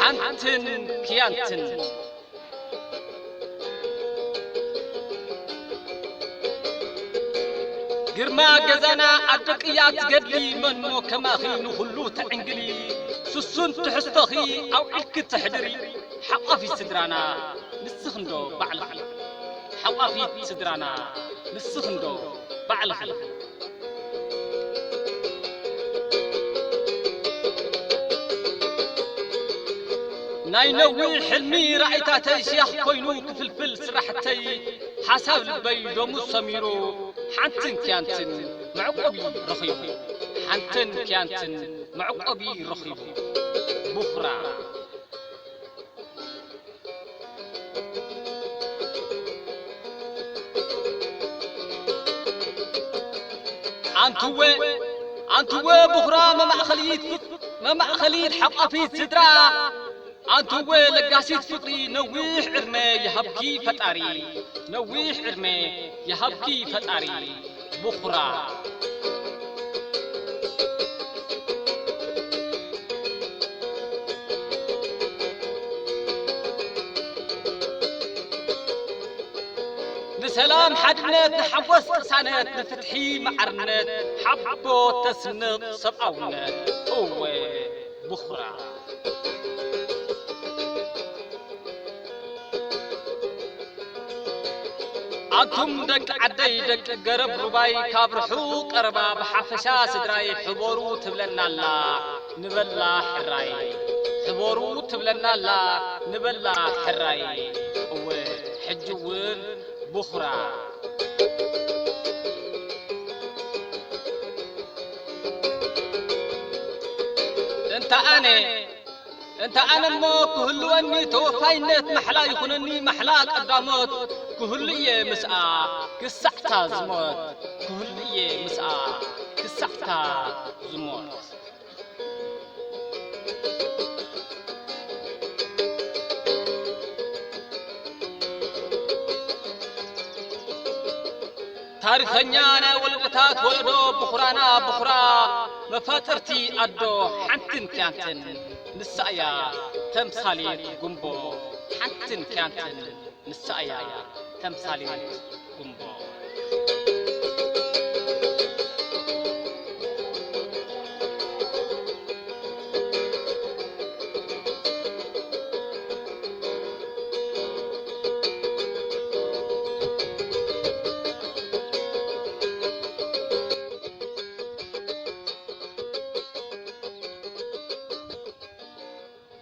حنتن كيانتن قرما جزانا أدقيات قدلي منو كما خينو خلو تعنقلي سسون تحستخي أو علك تحدري حقا في سدرانا نسخندو بعلخي حقا في سدرانا نسخندو بعلخي ناينوي حلمي رأيتاتي شيخ كوينو كفلفل سرحتي حساب البيدو مساميرو حنتن كيانتن معقبي رخيب حنتن كيانتن معقبي رخيب بخرا أنتوا بخرا ما مأخليت حق في صدرا أنتوا لقاسيت فطري نويح عرمي يهبكي فتاري نويح عرمي يهبكي فتاري بخرا نسلام حدنت نحوس قسانت نفتحي معرنت حبو تسنق سبعونت أوه بخرا أنتم دك عدي دك قرب رباي كابرحو قربا بحفشا سدراي حبورو تبلنا لا نبلا حراي حبورو تبلنا لا نبلا حراي أوه حجوون بخرا انت انا مو كهلواني توفاينت محلا يخونني محلا قداموت كهلية مسعى كسعتا زموت كهلية مسعى كسعتا زموت تاريخنا ولقتات ولدو بخرانا بخرا مفاترتي أدو حنتن كانتن نسايا تمثالي قنبو حنتن كانتن نسايا تمثالي قنبو